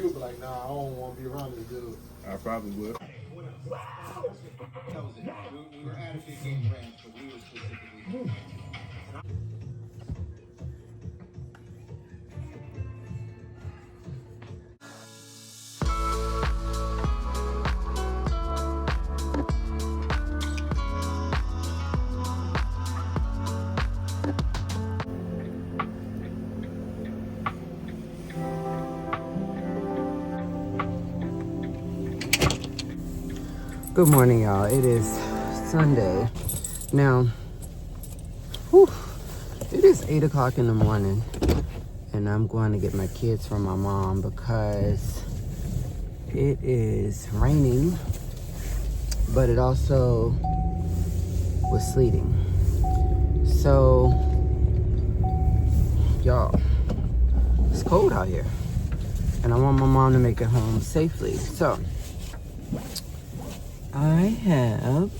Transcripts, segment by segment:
you would be like, nah, I don't want to be around this dude. I probably would. That was it. We were at a big game ranch, but we were specifically. Good morning, y'all. It is Sunday. Now, it is 8 o'clock in the morning, and I'm going to get my kids from my mom because it is raining, but it also was sleeting. So, y'all, it's cold out here, and I want my mom to make it home safely. So, I have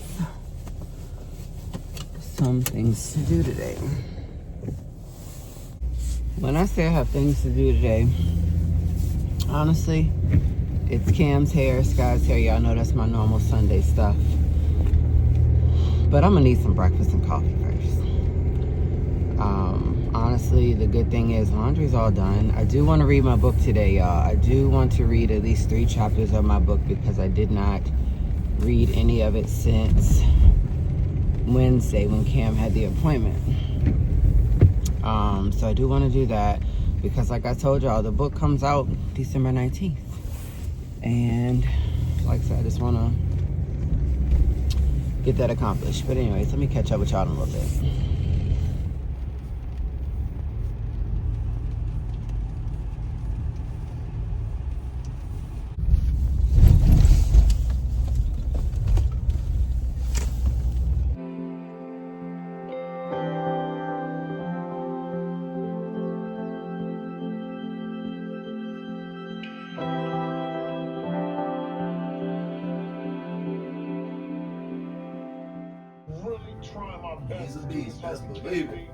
some things to do today. When I say I have things to do today, honestly, it's Cam's hair, Sky's hair. Y'all know that's my normal Sunday stuff. But I'm gonna need some breakfast and coffee first. Honestly, the good thing is laundry's all done. I do want to read my book today, y'all. I do want to read at least 3 chapters of my book because I did not read any of it since Wednesday when Cam had the appointment. So I do want to do that because, like I told y'all, the book comes out December 19th. And like I said, I just want to get that accomplished. But anyways, let me catch up with y'all in a little bit. He's a beast, best believe it.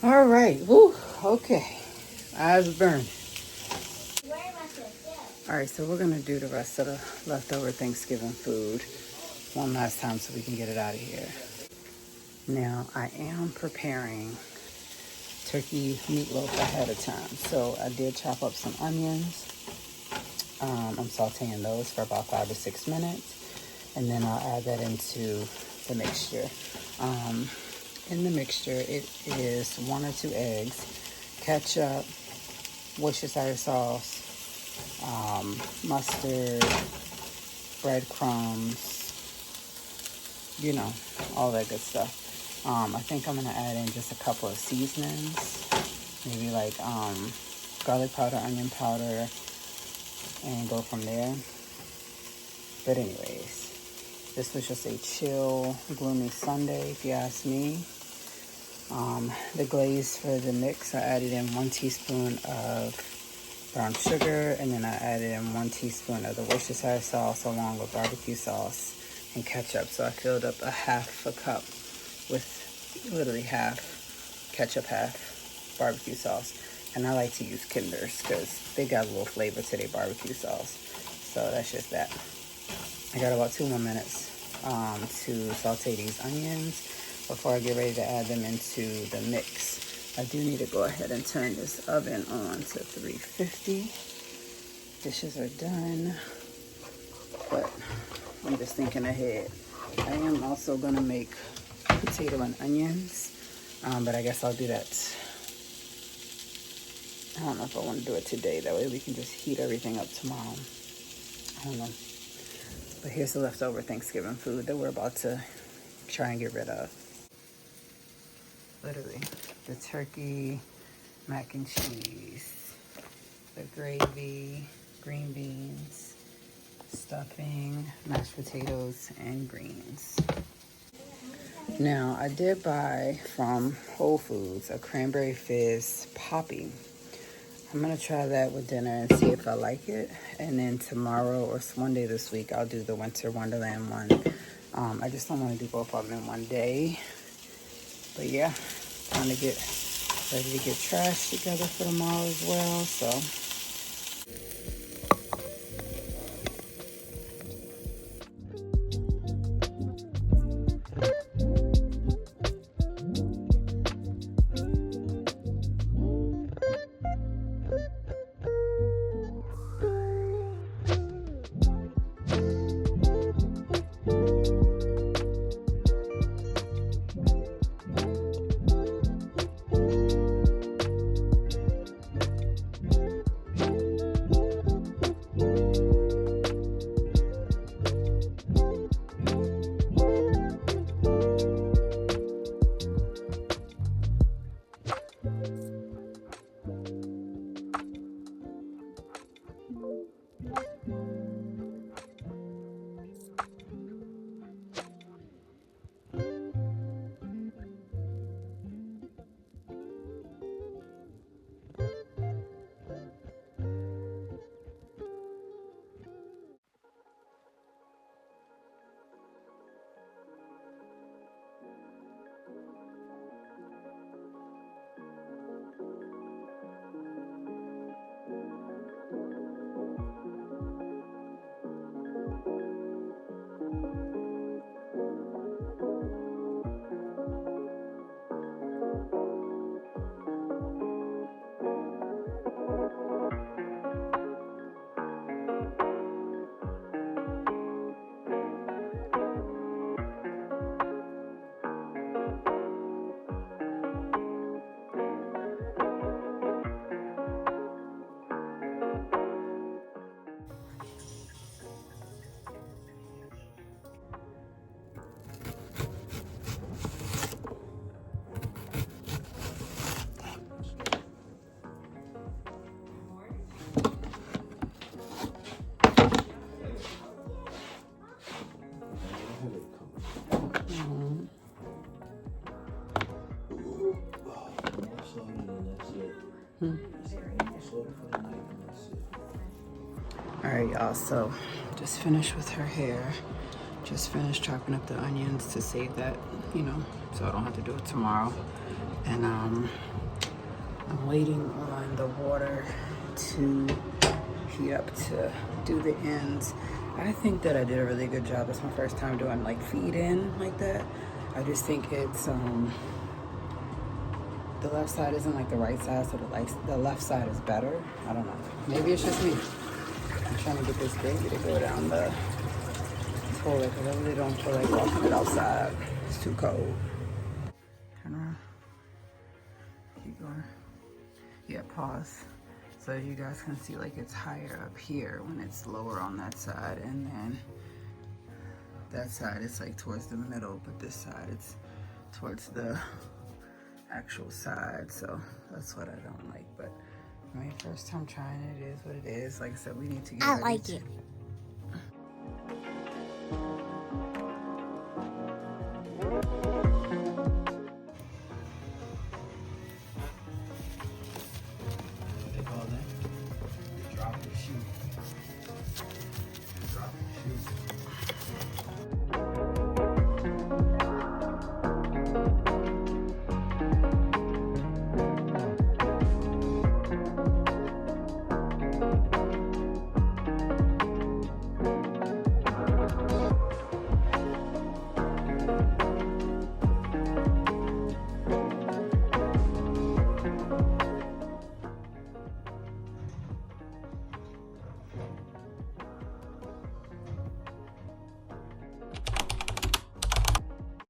All right, woo, okay. Eyes burned. All right, so we're gonna do the rest of the leftover Thanksgiving food one last time so we can get it out of here. Now, I am preparing turkey meatloaf ahead of time. So I did chop up some onions. I'm sauteing those for about 5 to 6 minutes. And then I'll add that into the mixture. In the mixture, it is 1 or 2 eggs, ketchup, Worcestershire sauce, mustard, breadcrumbs, you know, all that good stuff. I think I'm gonna add in just a couple of seasonings, maybe like garlic powder, onion powder, and go from there. But anyways, this was just a chill, gloomy Sunday, if you ask me. The glaze for the mix, I added in 1 teaspoon of brown sugar, and then I added in 1 teaspoon of the Worcestershire sauce along with barbecue sauce and ketchup. So I filled up a half a cup with literally half ketchup, half barbecue sauce. And I like to use Kinders because they got a little flavor to their barbecue sauce. So that's just that. I got about 2 more minutes to saute these onions before I get ready to add them into the mix. I do need to go ahead and turn this oven on to 350. Dishes are done, but I'm just thinking ahead. I am also gonna make potato and onions, but I guess I'll do that. I don't know if I want to do it today. That way we can just heat everything up tomorrow. I don't know. But here's the leftover Thanksgiving food that we're about to try and get rid of. Literally, the turkey, mac and cheese, the gravy, green beans, stuffing, mashed potatoes, and greens. Now, I did buy from Whole Foods a cranberry fizz poppy. I'm gonna try that with dinner and see if I like it. And then tomorrow or one day this week, I'll do the Winter Wonderland one. I just don't want to do both of them in one day. But yeah, trying to get ready to get trash together for tomorrow as well. So all right, y'all, so just finished with her hair. Just finished chopping up the onions to save that, you know, so I don't have to do it tomorrow. And I'm waiting on the water to heat up to do the ends. I think that I did a really good job. It's my first time doing like feed in like that. I just think it's the left side isn't like the right side, so the left side is better. I don't know. Maybe it's just me. I'm trying to get this baby to go down the toilet because I really don't feel like walking it outside. It's too cold. Turn around. Keep going. Yeah, pause. So you guys can see like it's higher up here when it's lower on that side, and then that side is like towards the middle, but this side it's towards the actual side. So that's what I don't like, but my first time trying it is what it is. Like I said, we need to get I ready like to it. Thank